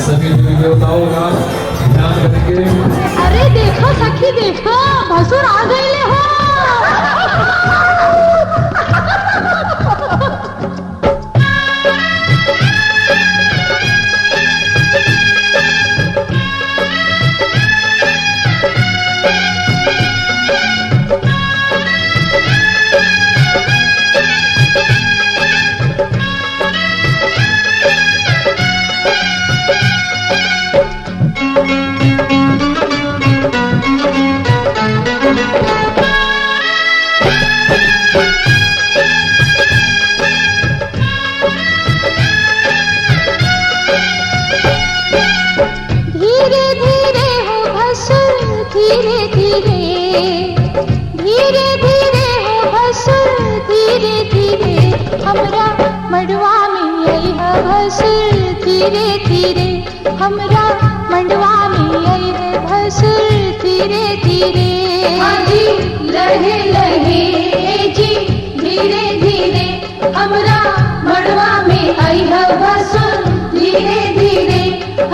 सभी देवताओं का ध्यान रखेंगे। अरे देखो सखी देखो, भसुर आ गए हो। हमरा मंडवा में आई है भसुर धीरे धीरे, हमरा मंडवा में आई है भसुर धीरे धीरे। हाँ जी लहे लहे जी धीरे धीरे, हमरा मंडवा में आई है भसुर धीरे धीरे,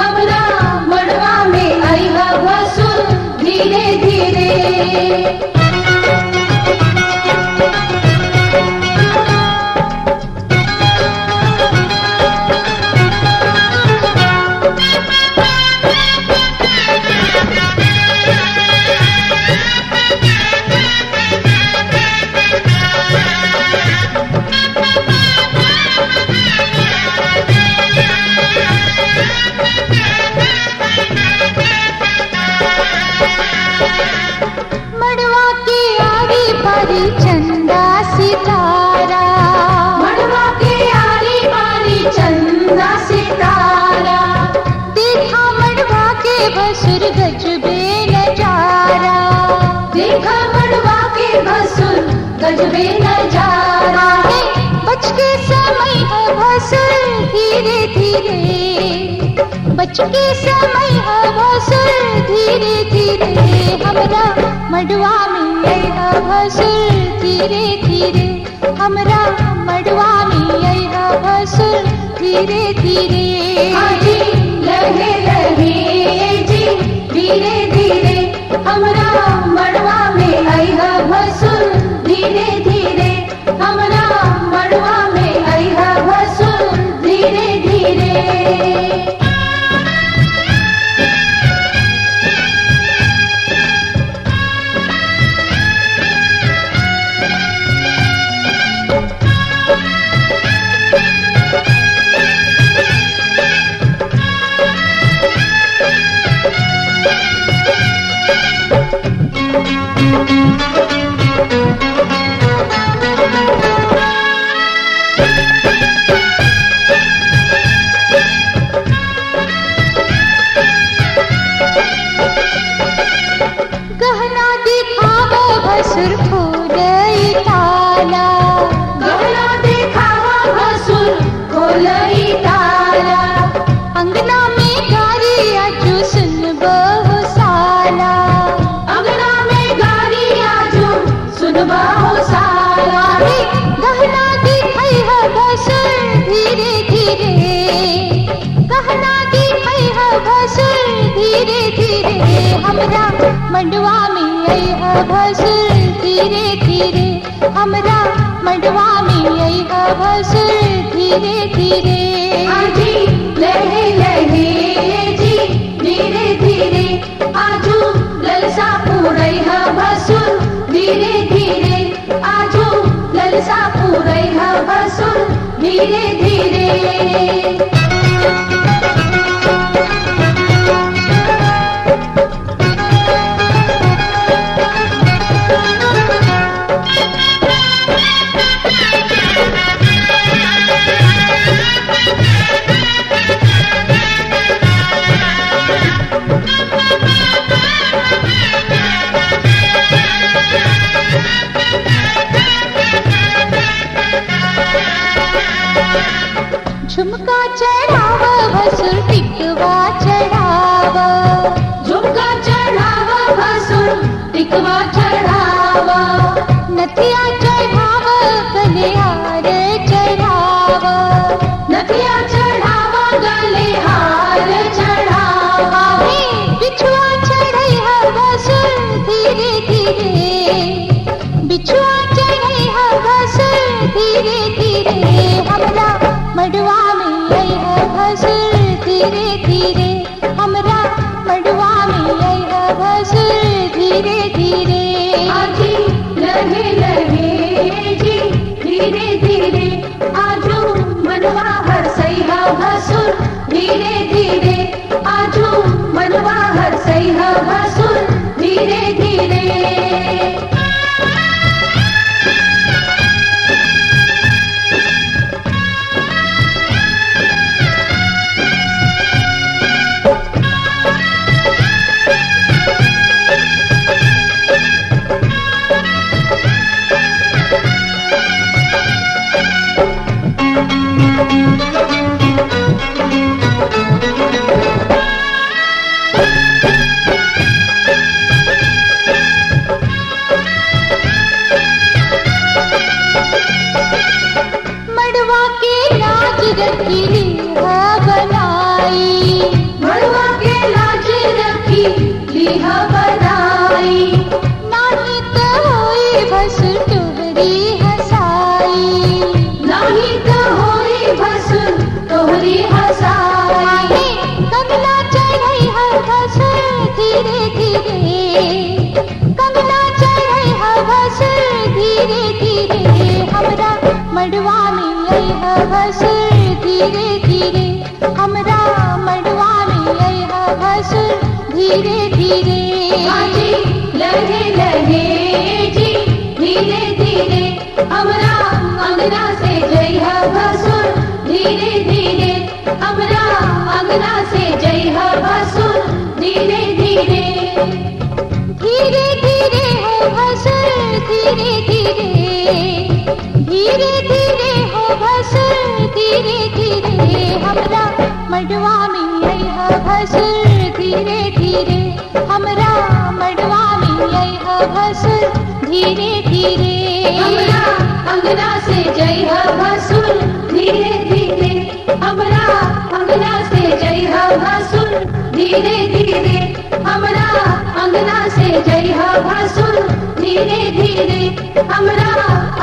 हमरा मंडवा में आई है भसुर धीरे धीरे। चंदा सितारा, मंडवा के आरी पारी चंदा सितारा, देखा मंडवा के भसुर गजबे नजारा, देखा मंडवा के भसुर गजबे नजारा। बच के समय है भसुर धीरे धीरे, बच के समय है भसुर धीरे धीरे, हमरा मंडवा में आई है भसुर धीरे धीरे, हमरा मंडवा में आई है भसुर धीरे धीरे। हाँ जी लहे लहे जी धीरे धीरे, हमरा मंडवा में आई है भसुर धीरे धीरे, हमरा मंडवा में आई है भसुर धीरे धीरे। गहना दिखावा भसुर खोलई ताला, गहना दिखावा भसुर खोलई ताला, अंगना में गारी आजू सुन बहु साला, अंगना में गारी आजू सुनबा हो साला। गहना दिखाई है भसुर धीरे धीरे, गहना दिखाई है भसुर धीरे धीरे, हमरा मंडवा में आई है भसुर धीरे धीरे, हमरा मंडवा में आई है भसुर धीरे धीरे। हाँ जी लहे लहे जी धीरे धीरे, आजू ललसा पूरई है भसुर धीरे धीरे, आजू ललसा पूरई है भसुर धीरे धीरे। झुमका चढ़ाव भसुर टिकवा चढ़ाव, झुमका चढ़ाव भसुर टिकवा चढ़ाव, नथिया चढ़ाव गले हार चढ़ाव, नथिया चढ़ाव गले हार चढ़ाव, बिछुआ चढ़ई है भसुर धीरे धीरे, बिछुआ चढ़ई है भसुर धीरे धीरे, हमरा मड़वा में आई है भसुर धीरे धीरे, हमरा मड़वा में आई है भसुर धीरे धीरे। आजी लहे लहे जी धीरे धीरे, आजू मनवा हरसई है भसुर धीरे धीरे, आजू मनवा हरसई है भसुर धीरे धीरे। मड़वा के लाज रखी है बनाई, मड़वा के लाज रखी लीह बनाई, नाही तो होई भसुर तोहरी हसाई, नाही तो होई भसुर तोहरी हसाई, कंगना चढ़ई है भसुर धीरे धीरे, कंगना चढ़ई है भसुर धीरे धीरे, हमरा मड़वा में आई है भसुर धीरे धीरे, हमरा मड़वा में आई है भसुर धीरे धीरे। आजी लहे लहे जी धीरे धीरे, हमरा अंगना से जई है भसुर धीरे धीरे, हमरा अंगना से जई है भसुर धीरे धीरे। धीरे धीरे हो भसुर धीरे धीरे, धीरे धीरे हो भसुर धीरे धीरे, हमरा मड़वा में आई है भसुर धीरे धीरे, हमरा मड़वा में आई है भसुर धीरे धीरे। हमरा अंगना से जई है भसुर धीरे धीरे, हमरा अंगना से जई है भसुर धीरे धीरे, हमरा अंगना से जई है भसुर धीरे धीरे, हमरा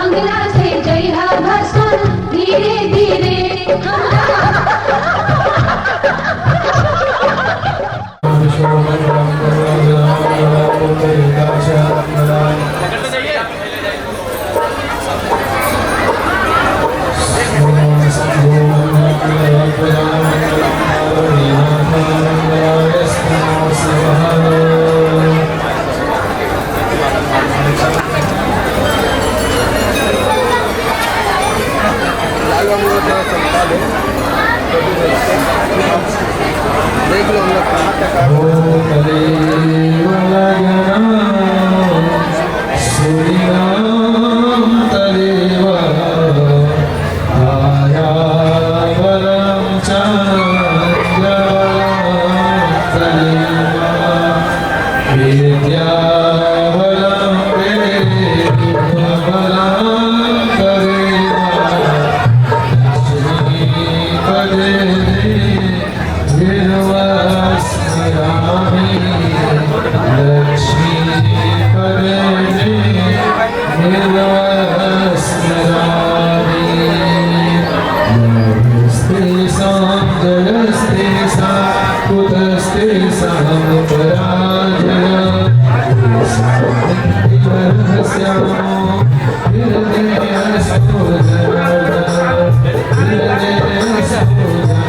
अंगना से जई है भसुर धीरे धीरे। देख लो हम लोग कहाँ तक आ Yeah.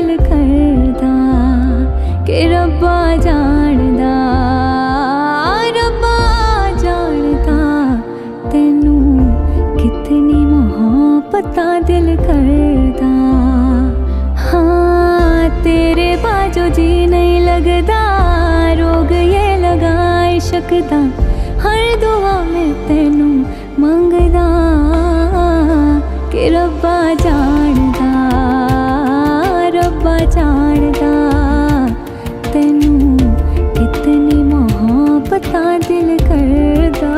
दिल करदा कि रब्बा जानदा तैनू कितनी मोहब्बतां दिल करदा। हाँ तेरे बाजो जी नहीं लगदा, रोग ये लगा इश्क दा, हर दुआ में तैनू मंगदा कि रब्बा जानदा, रब्बा जानदा तैनू कितनी मोहब्बतां दिल करदा।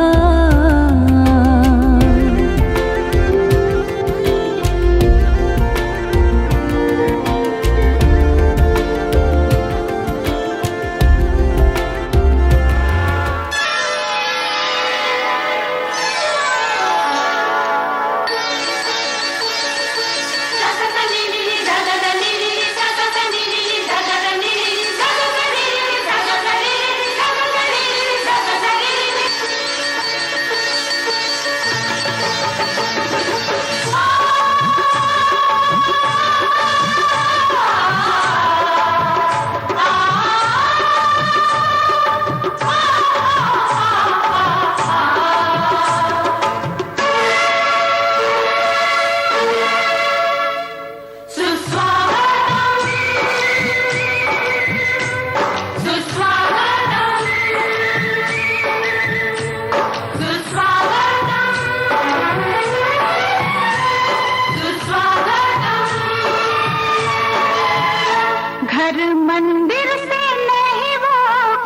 घर मंदिर से नहीं वो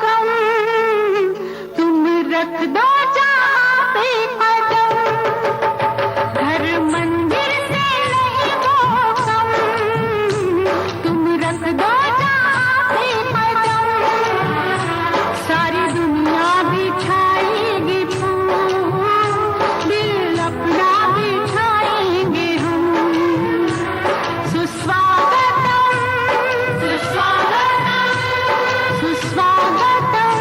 कम, तुम रख दो जहाँ पे कदम। घर मंदिर से नहीं वो कम, तुम रख दो जहाँ पे कदम। सारी दुनिया बिछाएगी फूल, दिल अपना बिछाएंगे हम। सुस्वागतम सुस्वागतम सुस्वागतम।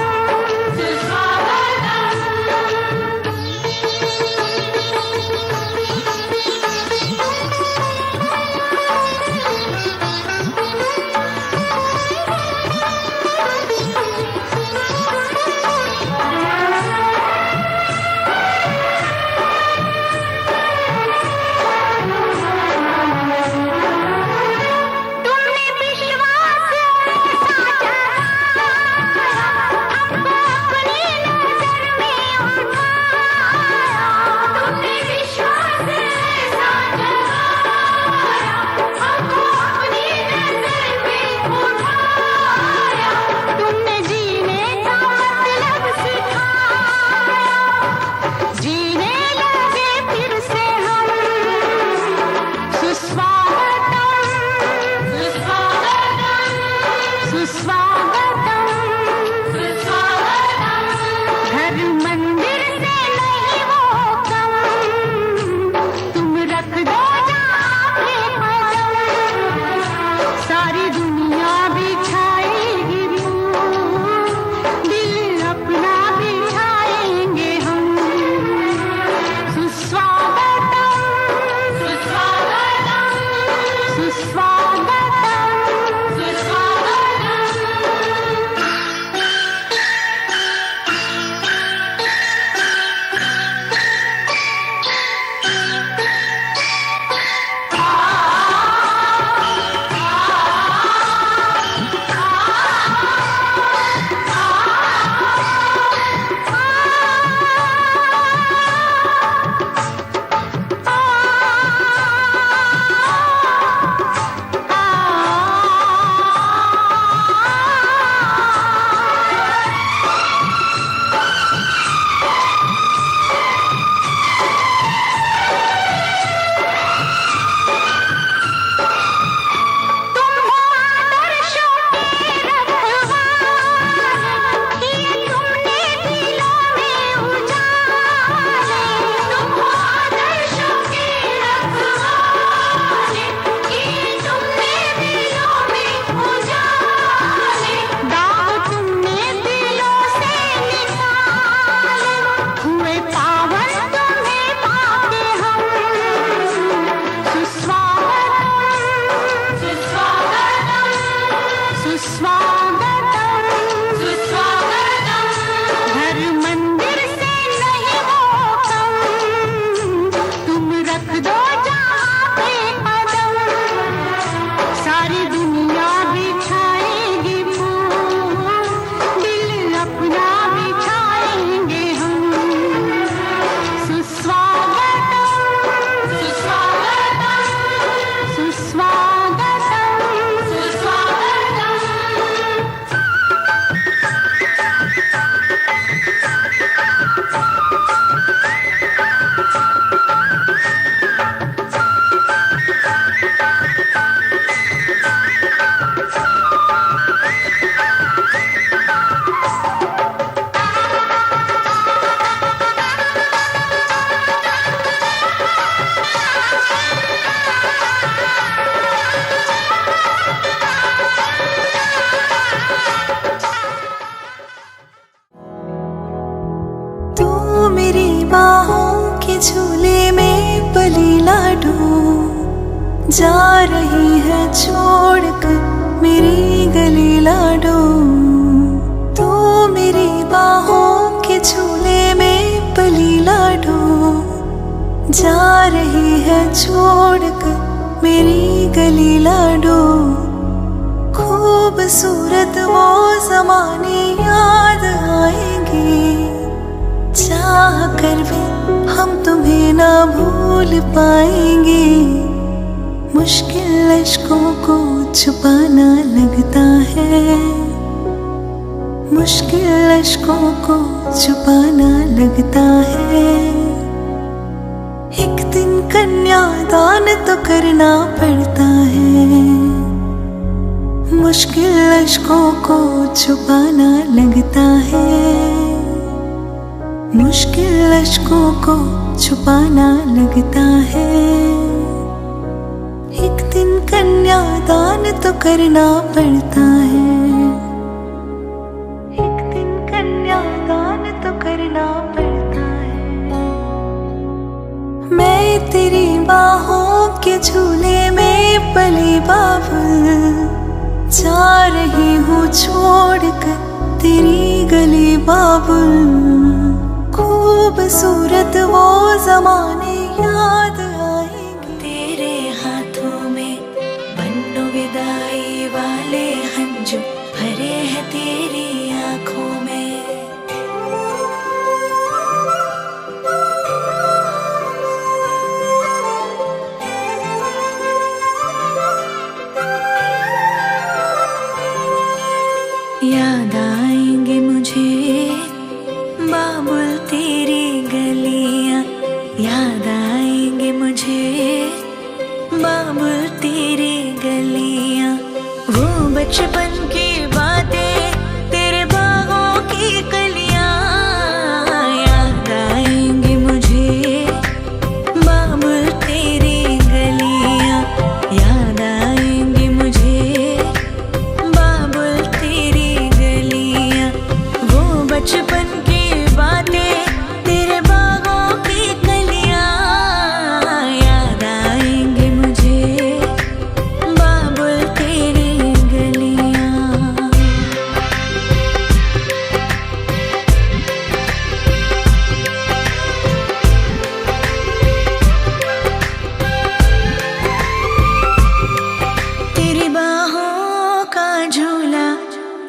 के झूले में पली लाडो, जा रही है छोड़कर मेरी गली लाडो। तू मेरी बाहों के झूले में पली लाडो, जा रही है छोड़कर मेरी गली लाडो। खूबसूरत वो ज़माने याद आएंगे, चाह कर भी हम तुम्हें ना भूल पाएंगे। मुश्किल अश्कों को छुपाना लगता है, मुश्किल अश्कों को छुपाना लगता है। एक दिन कन्यादान तो करना पड़ता है, मुश्किल अश्कों को छुपाना लगता है, मुश्किल अश्कों को छुपाना लगता है। एक दिन कन्यादान तो करना पड़ता है, एक दिन कन्यादान तो करना पड़ता है। मैं तेरी बाहों के झूले में पली बाबुल, जा रही हूँ छोड़कर तेरी गली बाबुल। खूबसूरत वो ज़माने याद आएंगे। तेरे हाथों में बन्नो विदाई वाले हंजू भरे हैं तेरी आँखों में। याद आएंगे मुझे बाबुल तेरी गलियां, याद आएंगे मुझे बाबुल तेरी गलियां। वो बचपन की बातें तेरे बागों की कलियां, याद आएंगे मुझे बाबुल तेरी गलियां, याद आएंगे मुझे बाबुल तेरी गलियां। वो बचपन की बातें तेरे बागों की कलियां, याद आएंगे मुझे बाबुल तेरी गलियां। तेरी बाहों का झूला,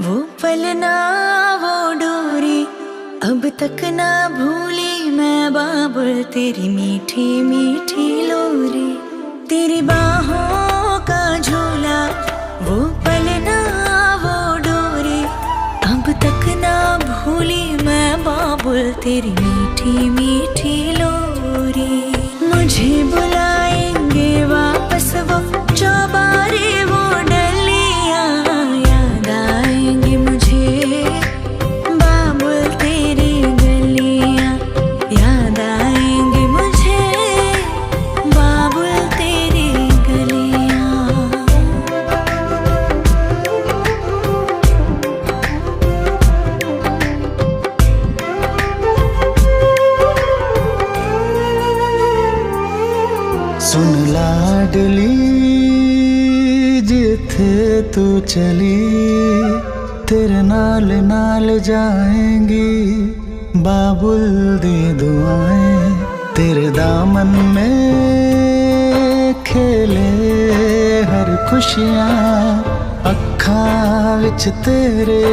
वो पलना वो डोरी, अब तक ना भूली मैं बाबुल तेरी मीठी मीठी लोरी। तेरी बाहों का झूला, वो पलना वो डोरी, अब तक ना भूली मैं बाबुल तेरी मीठी मीठी लोरी। मुझे बुलाएंगे वापस वो चौबारे वो डलियां, याद आएंगे मुझे बाबुल तेरी गलियां, याद आएंगे मुझे बाबुल तेरी गलियां। सुन लाडली जिथे तू चली, तेरे नाल नाल जाएंगी बाबुल दी दुआएं। तेरे दामन में खेले हर खुशियाँ, अखां विच तेरे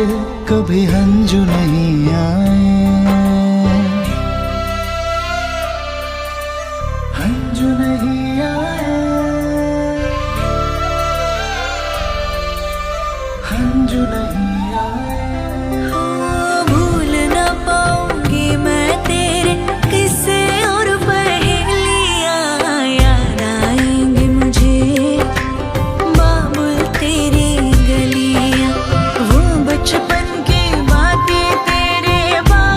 कभी हंजू नहीं आए, हंजू नहीं आए, हंजू नहीं आए। भूल ना पाऊंगी मैं तेरे किस्से और पहेलियां, याद आएंगे मुझे बाबुल तेरी गलियां। वो बचपन की बातें तेरे बागों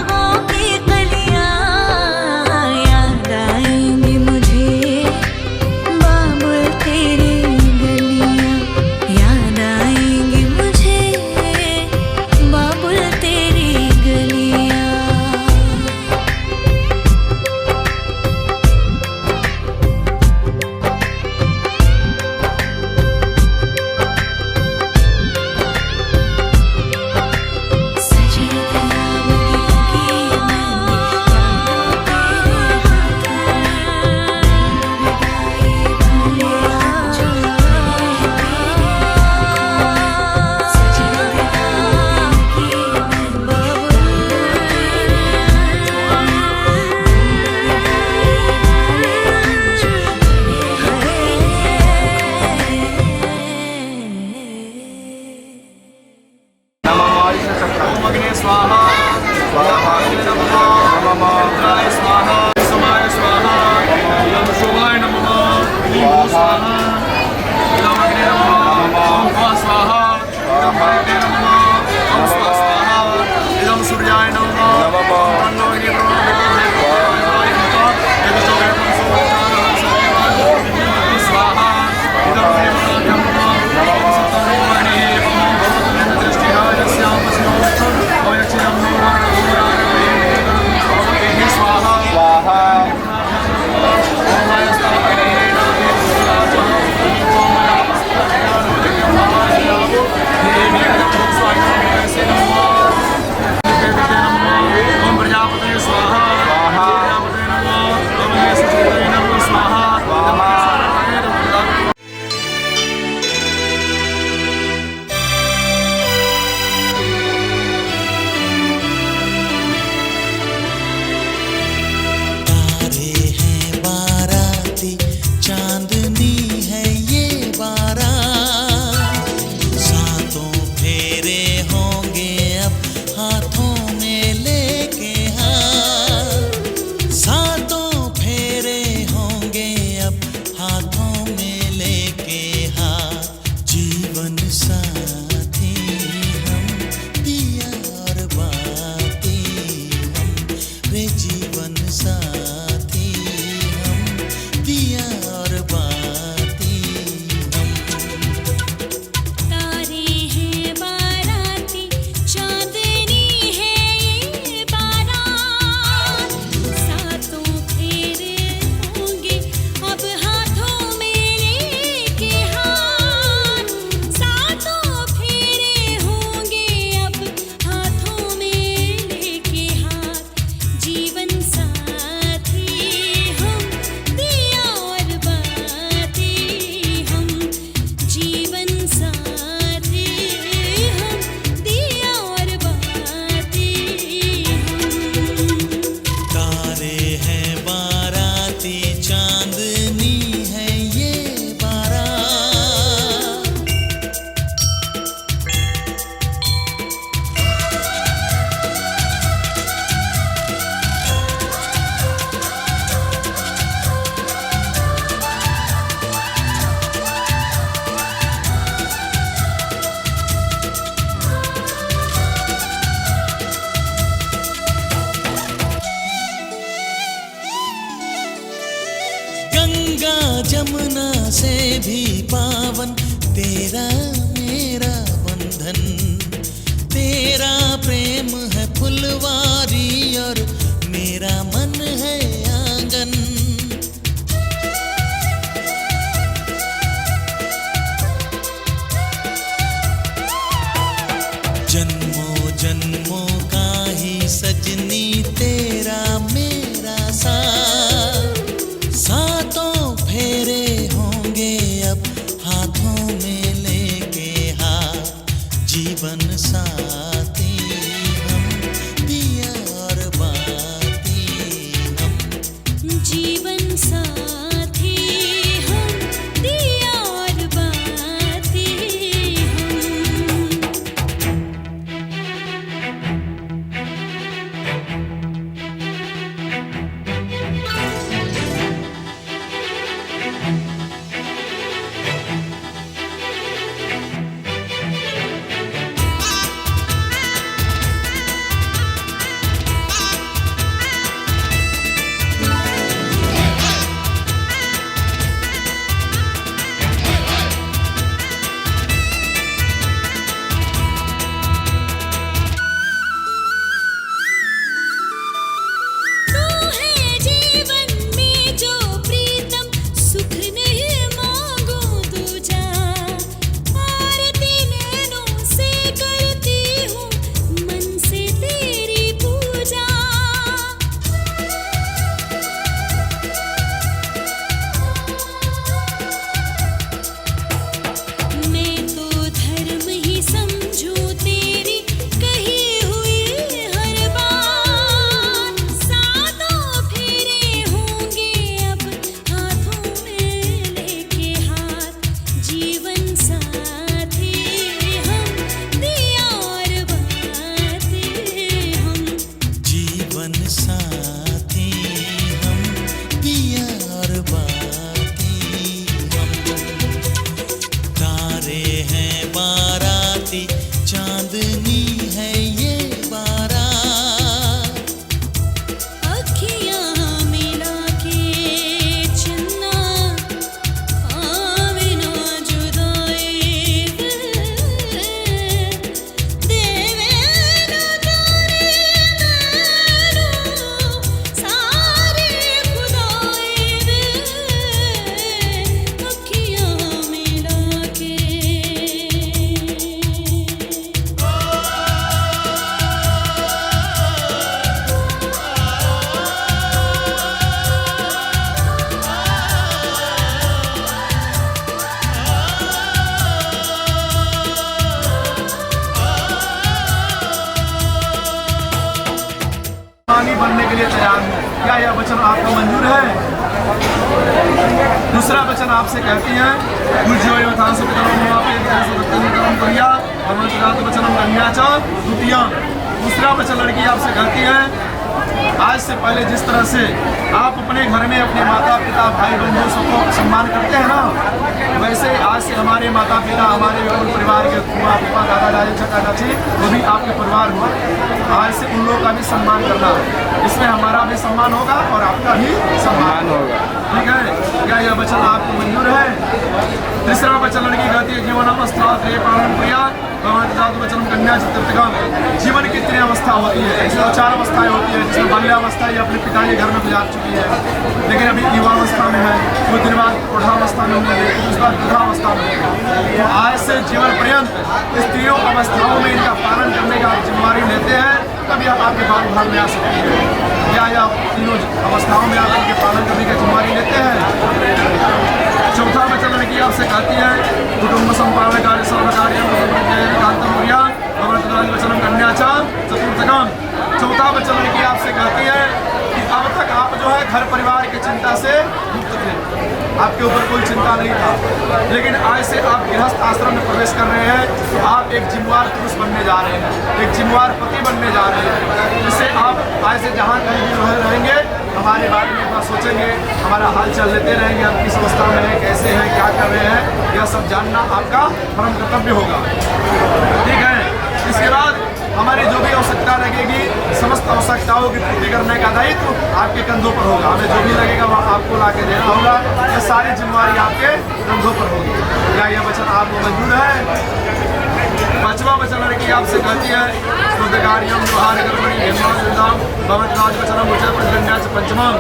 जीवन साथी हम, दिया और बातें हम, रे जीवन साथी हम, दिया और बातें हम। तारे हैं बाराती, चांदनी है ये बारात, सातों फेरे होंगे अब हाथों में लेके हाथ, सातों फेरे होंगे अब हाथों में लेके हाथ, जीवन साथी हम, दिया और बातें हम, जीवन साथी हम, दिया और बातें हम। तारे हैं बाराती, चांदनी है ये बारात। गंगा जमुना से भी पावन तेरा मेरा बंधन, तेरा प्रेम है फुलवारी और मेरा मन है आंगन। जन्मों जन्मों का ही सजनी तेरा मेरा साथ, सातों फेरे होंगे अब हाथों में लेके हाथ, जीवन साथी हम, दिया और बातें हम। जीवन साथी हम, दिया और बातें हम। तू है जीवन में जो प्रीतम, सुख नहीं मांगो दूजा, आरती नैनों से करती हूँ मन से तेरी पूजा। मैं तो धर्म ही समझूं तेरी कही हुई हर बात, सातों फेरे होंगे अब हाथों में लेके हाथ, जीवन साथी हम, दिया और बातें हम। जीवन साथी हम, दिया और बातें हम। तारे हैं बाराती, चांदनी है ये बारात। अखियाँ मिला के चन्ना, आवे ना जुदाई देवे ना जाने नैनों सारे खुदाई अखियाँ मिला के। पानी बनने के लिए तैयार हूँ। क्या यह वचन आपको मंजूर है? दूसरा वचन आपसे कहती हैं, पूज्यो यथांश पितरम करिया और वचनम कन्या च द्वितीया। दूसरा वचन लड़की आपसे कहती है, आज से पहले जिस तरह से आप अपने घर में अपने माता पिता भाई बंधु सबको सम्मान करते हैं ना, वैसे आज से हमारे माता पिता, हमारे परिवार के माँ पापा, दादा दादी, चाचा चाची, वो भी आपके परिवार हुआ। आज से उन लोगों का भी सम्मान करना है। इसमें हमारा भी सम्मान होगा और आपका भी सम्मान होगा। ठीक है, क्या यह वचन आपको मंजूर है? तीसरा वचन लड़की कहती है जीवनावस्था प्रिया वचन कन्या चित्रगम। जीवन की 3 अवस्था होती है, इसमें 4 अवस्थाएं होती है, जिसमें बाल्यावस्था ये अपने पिता के घर में गुजार चुकी है, लेकिन अभी युवावस्था में है, कुछ दिन बाद प्रौढ़ावस्था में होंगे, उसके बाद वृद्धावस्था में होंगे। तो आज से जीवन पर्यंत इस 3 अवस्थाओं में इनका पालन करने का जिम्मेवारी लेते हैं, तभी आप आपके बाल भाल में आ सकती है। क्या आप 3 अवस्थाओं में आप इनके पालन करने की जिम्मेवारी लेते हैं? चौथा वचन लड़की आपसे कहती है कुटुंब संपादन कार्य सर्वकार्य वचन कन्याचा चतुर्थकम। चौथा वचन लड़की आपसे कहती है कि अब तक आप जो है घर परिवार की चिंता से मुक्त थे, आपके ऊपर कोई चिंता नहीं था, लेकिन आज से आप गृहस्थ आश्रम में प्रवेश कर रहे हैं, तो आप एक जिम्मेवार पुरुष बनने जा रहे हैं, एक जिम्मेवार पति बनने जा रहे हैं, जिससे आप आज से जहाँ कहीं भी रहेंगे हमारे बारे में इतना सोचेंगे, हमारा हाल चाल लेते रहेंगे, हम किस अवस्था में हैं, कैसे हैं, क्या कर रहे हैं, यह सब जानना आपका परम कर्तव्य होगा। ठीक है, इसके बाद हमारी जो भी आवश्यकता लगेगी, समस्त आवश्यकताओं की पूर्ति करने का दायित्व आपके कंधों पर होगा। हमें जो भी लगेगा वह आपको ला के देना होगा, यह सारी जिम्मेवारी आपके कंधों पर होगी। क्या यह वचन आपको मंजूर है? पांचवा वचन लड़की आपसे कहती है स्वकार्यम व्यवहार कर्मणि भगवत वचनम उच्च प्रतिगण्या से पंचमम।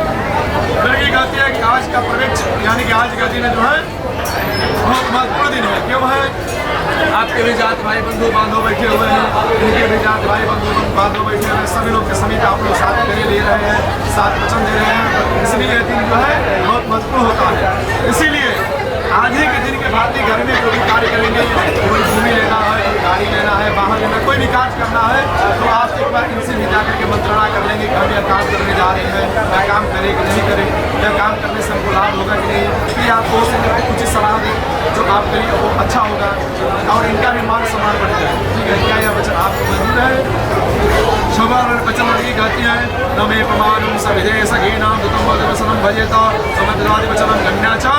लड़की कहती है कि आज का प्रवेश यानी कि आज का दिन जो है बहुत महत्वपूर्ण दिन है। क्यों है? आपके भी जात भाई बंधु बांधव बैठे हुए हैं, उनके भी जात भाई बंधु बांधव बैठे हुए हैं, सभी लोग के समीप आप लोग साथ में ले रहे हैं, साथ वचन दे रहे हैं, इसलिए यह दिन जो है बहुत महत्वपूर्ण होता है। इसीलिए आज ही के दिन के बाद ही घर में जो भी कार्य करेंगे, कोई भूमि लेना है, कोई गाड़ी लेना है, वाहन लेना, कोई भी कार्य करना है, तो आप एक बार इनसे भी जाकर के मंत्रणा कर लेंगे कि हम यह काम करने जा रहे हैं, क्या काम करें कि नहीं करें, यह काम करने से हमको लाभ होगा कि नहीं, फिर आपको कुछ सलाह दें जो आपके लिए वो अच्छा होगा और इनका भी मान सम्मान बढ़ जाए। ठीक है, क्या यह वचन आपको मंजूर है? शोभा वचन लड़की कहती है न मे प्रमाणम सविधे सखीनाम दुतम वचनम भजेता समद्रादि वचनम कन्याचा।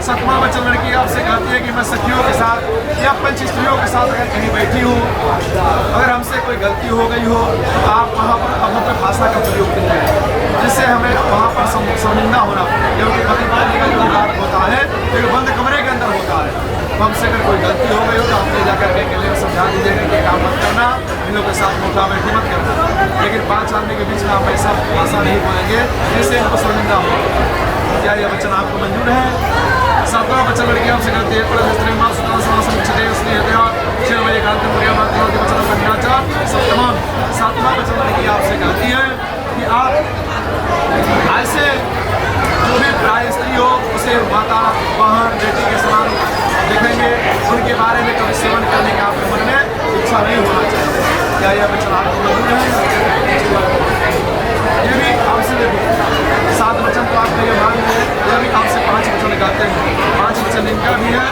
सतमा वचन लड़की आपसे कहती है कि मैं सखियों के साथ या पंच स्त्रियों के साथ अगर कहीं बैठी हूँ, अगर हमसे कोई गलती हो गई हो, तो आप वहाँ पर अभद्र भाषा का प्रयोग कीजिए, जिससे हमें वहाँ पर शर्मिंदा होना पड़े, क्योंकि पति पत्नी का जो बात होता है एक बंद कमरे के अंदर होता है। हमसे अगर कोई गलती हो गई हो तो आपने जाकर के अकेले समझा दीजिएगा कि काम मत करना, इन लोगों के साथ मोटा बैठी मत करना, लेकिन 5 आदमी के बीच में आप ऐसा भाषा नहीं बोलेंगे जिससे इनको शर्मिंदा हो। क्या यह वचन आपको मंजूर है? 7वां वचन लड़की आपसे कहती है सप्तम। 7वां वचन लड़की आपसे कहती है कि आप ऐसे जो भी प्राय स्त्री हो उसे माता, बहन, बेटी के समान देखेंगे, उनके बारे में कभी सेवन करने का आपके मन में इच्छा नहीं होना चाहिए। क्या यह वचन आपको मंजूर है? ये भी आपसे देखो 7 वचन तो आपका ये मान है, यह भी आपसे 5 वचन कहते हैं, 5 वचन इनका भी है।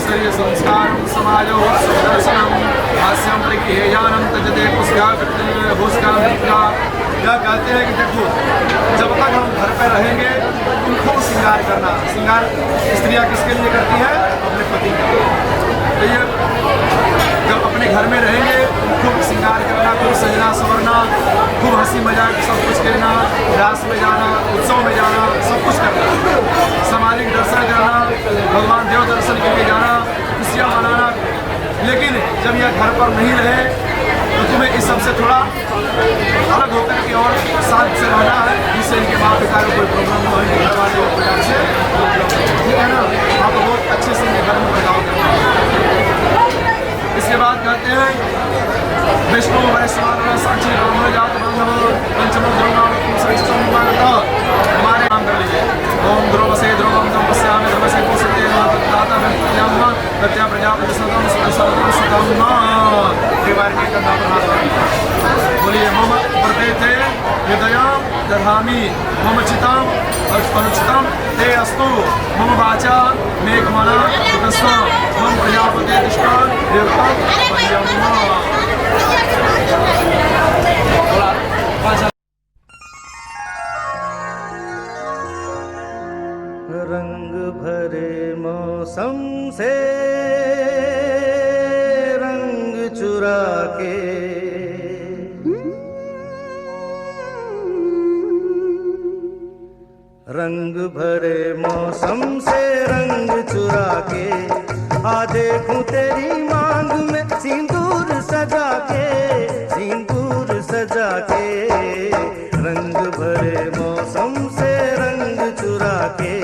शरीर संस्कार समाजो सुदर्शनम हास्यम प्रज्ञानम तजदे यह कहते हैं कि देखो जब तक हम घर पर रहेंगे उनको श्रृंगार करना, श्रृंगार स्त्रियाँ किसके लिए करती है? अपने पति के लिए। जब अपने घर में रहेंगे खूब श्रृंगार करना, खूब सजना संवरना, खूब हंसी मजाक सब कुछ करना, रास में जाना, उत्सव में जाना, सब कुछ करना, सामाजिक दर्शन करना, भगवान देव दर्शन के लिए जाना, खुशियाँ मनाना। लेकिन जब यह घर पर नहीं रहे तो तुम्हें इस सबसे थोड़ा अलग होकर के और साथ से रहना है, जिससे इनके माँ पिता को कोई प्रॉब्लम न हो, इनके घर वाले को प्रकार से ठीक है ना, आप बहुत अच्छे से इनके घर में बदलाव करते हैं। इसके बाद कहते हैं विष्णु वैश्वानर साक्षी ब्रह्म जात ब्रह्म पंचम हमारे नाम कर लीजिए। ओम ध्रुव से ध्रुवम तम पश्यामि ध्रुव से पोषते प्रत्या प्रजापति सदम सदम सदम का नाम बोलिए। मम प्रते हृदय दधामि मम चितम अनुचितम ते अस्तु मम वाचा मेघमना मम प्रजापति दृष्टा देवता देखूं तेरी मांग में सिंदूर सजा के रंग भरे मौसम से रंग चुरा के।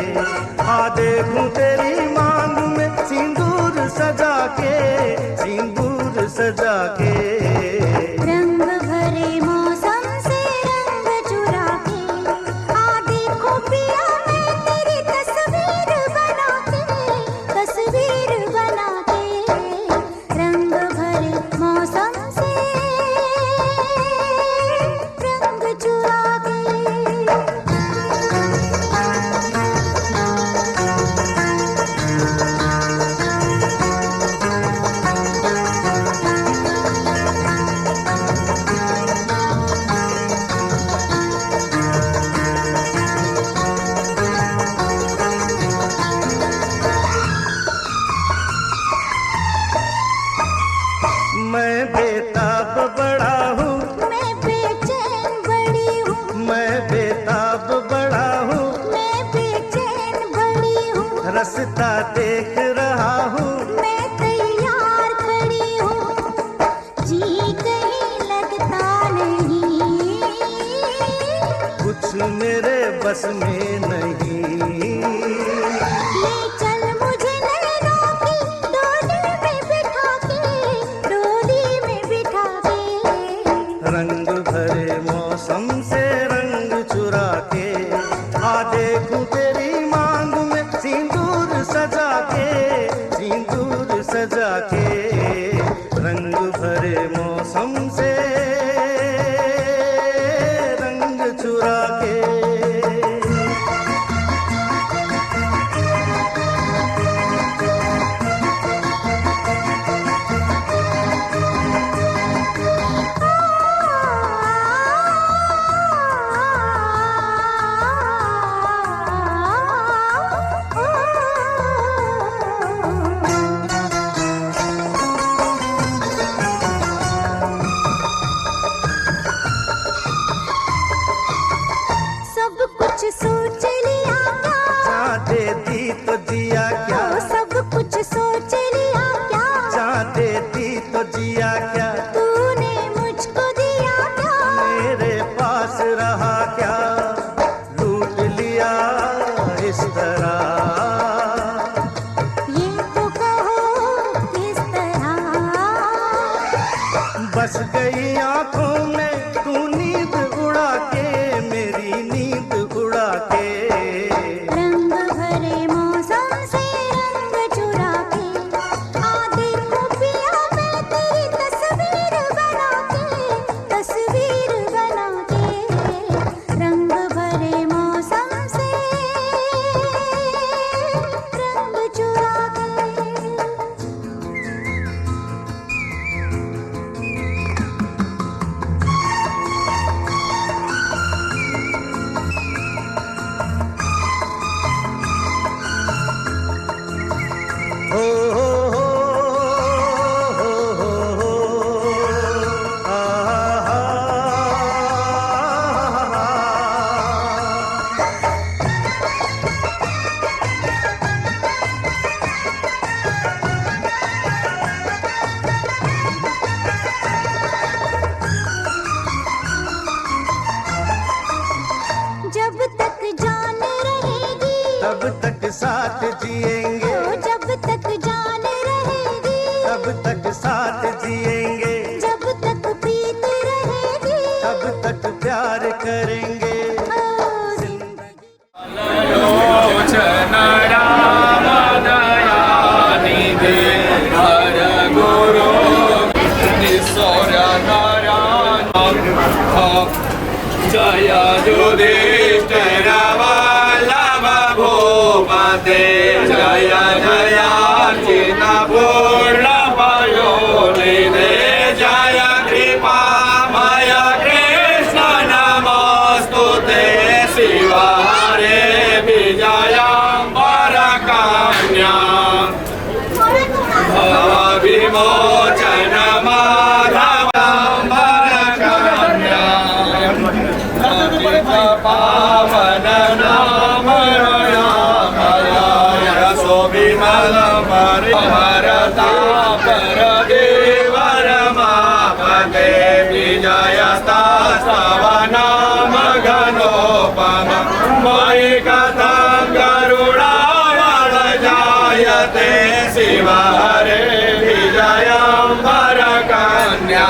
आ देखूं तेरी मांग में सिंदूर सजा के रंग भरे मौसम से रंग चुरा के। आ देखो पिया मैं तेरी तस्वीर बना के रंग भरे मौसम से रंग चुरा के। मैं बेताब बड़ा हूँ, मैं बेचैन बड़ी हूँ, मैं बेताब बड़ा हूँ, मैं बेचैन बड़ी हूँ। रास्ता देख रहा हूँ, मैं तैयार खड़ी हूँ, जी कहीं लगता नहीं, कुछ मेरे बस में नहीं। ले चल मुझे नैनों की डोली में बिठा के रंग भरे मौसम से रंग चुरा के। आ देखूं तेरी मांग में सिंदूर सजा के रंग भरे मौसम से रंग चुरा के। सब कुछ सोच लिया क्या, देती तो जिया क्या, सब कुछ सोच लिया क्या, देती तो जिया क्या, तूने मुझको दिया क्या, मेरे पास रहा क्या, लूट लिया इस तरह। ये तो कहो किस तरह, बस गई आंखों में तू नींद उड़ा के, मेरी नींद उड़ा के। रंग भरे मौसम से रंग चुरा के। आ देखो पिया मैं तेरी तस्वीर बना के रंग भरे मौसम से रंग चुरा के। हो हो हो हो हो आ हा जब तक जान रहेगी, तब तक साथ जिएंगे, जब तक जान रहेगी, तब तक साथ जिएंगे, जब तक प्रीत रहेगी, तब तक प्यार करेंगे। लोचन राम दयानिधि हर गुरु निसोर नारायण जय युधिष्ठिर वल्लभ भूपते जय जय चिन्ह पूर्ण पयोनिधे जय कृपामय कृष्ण नमस्तुते शिवा रे विजयम्बर कन्या भवविमोचन माधवम्बर कन्या पावन नाम रसो विमल हर प्रताप देवर मापते विजयस्तव नाम घनोपम मयि कथं गरुडावळ जायते शिव हरे विजयंबर कन्या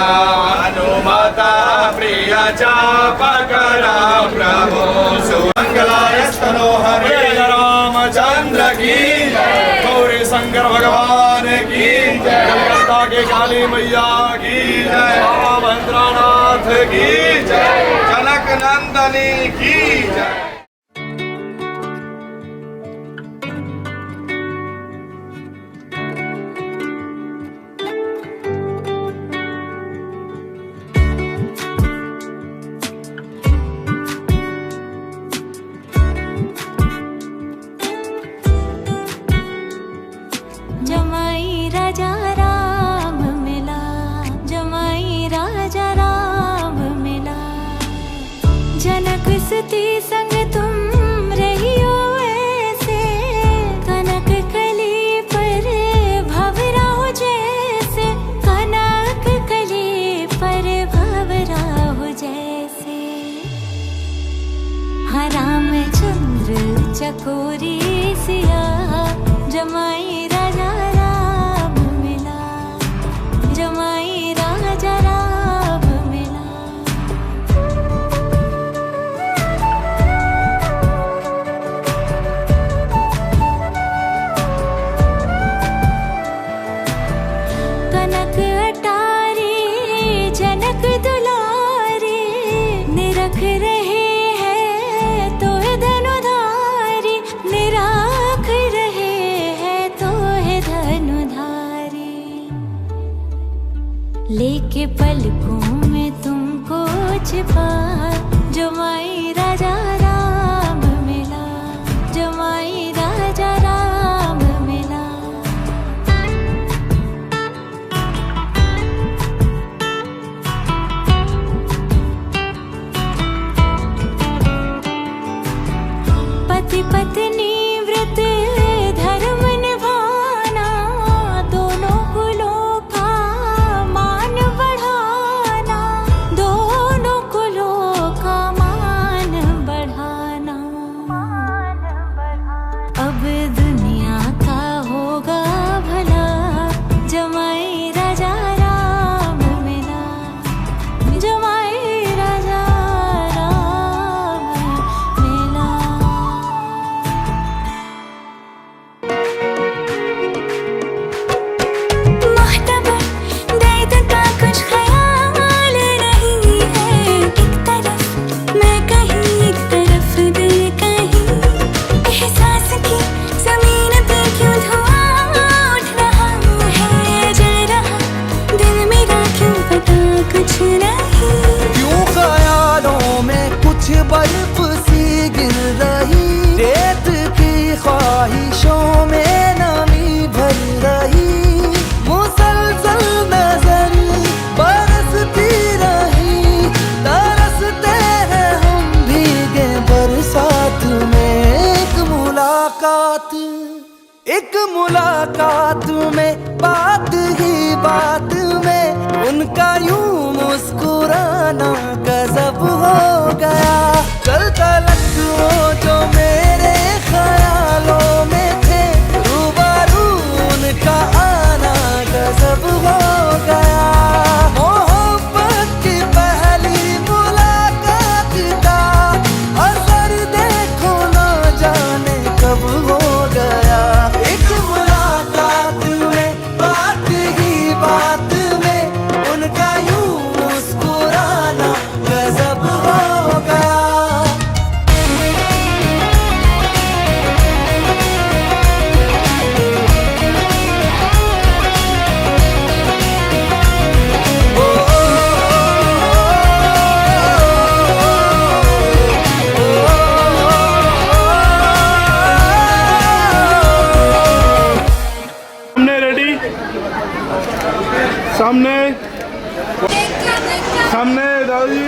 हनुमता प्रिय चापकरा प्रभु सुमंगलायस्तनो हरे रामचंद्र की गौरी शंकर भगवान की कलकत्ता के काली मैया की जय बाबा महेंद्रनाथ की जय जनक नंदनी की जय। जमाई राजा राम मिला, जमाई राजा राम मिला। जनक सुती संग तुम रहियो ऐसे, कनक कली पर भंवरा जैसे, कनक कली पर भंवरा जैसे। हाँ रामचंद्र चकोरी सिया, जमाई राजा राम मिला, जमाई राजा राम मिला। कनक अटारी जनक दुलारी, निरख रहे हैं तो धनुधारी, निराख रहे हैं तो धनुधारी। लेके पलकों में तुमको छिपा, जमाई राजा राम मिला, जमाई राजा राम मिला। पति पत्नी व्रत धर्म निभाना, दोनों कुलों का मान बढ़ाना, दोनों कुलों का मान बढ़ाना। अब दुनिया का होगा भला, जमाई राजा राम मिला, जमाई राजा राम मिला। मोहतबर दर्द का कुछ ख्याल नहीं है, एक तरफ मैं कहीं एक तरफ दिल कहीं। एहसास की जमीन पे क्यों धुआं उठ रहा है, जल रहा दिल मेरा क्यों पता कुछ नहीं। क्यों ख्यालों में कुछ बर्फ सी गिर रही, रेत की ख्वाहिशों में नमी भर रही। मुसलसल नजर बरसती रही, तरसते हैं हम भीगे बरसात में। एक मुलाकात में बात ही बात में उनका यूं मुस्कुराना गजब हो गया। कल तलक वो जो मेरे ख्यालों में थे, रूबरू उनका आना गजब हो गया। मोहब्बत की पहली मुलाकात का असर देखो ना जाने कब हो गया। एक मुलाकात में बात ही बात में उनका यूं मुस्कुराना गजब हो गया। सामने रेडी, सामने सामने दादी।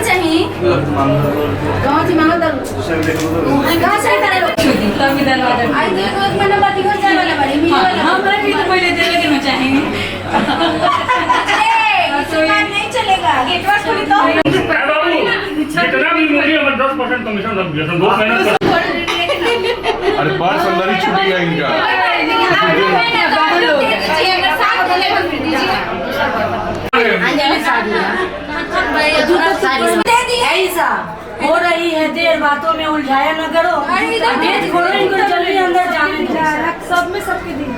चाहिए कौन सी मांगो दल कहाँ से करे तभी दरवाजा आई देखो एक महीना बाद घर जाने वाला बड़ी मिले वाला हम भी तो पहले देने के चाहेंगे नहीं चलेगा गेट वास खोली तो जितना भी मूवी है 10% कमीशन रख दिया 2 महीने अरे पर्स अंदर ही छूट गया इनका ऐसा हो रही है देर बातों में उलझाया न करो गेट खोलो इनको जल्दी अंदर जाने दो सब में सबके दिन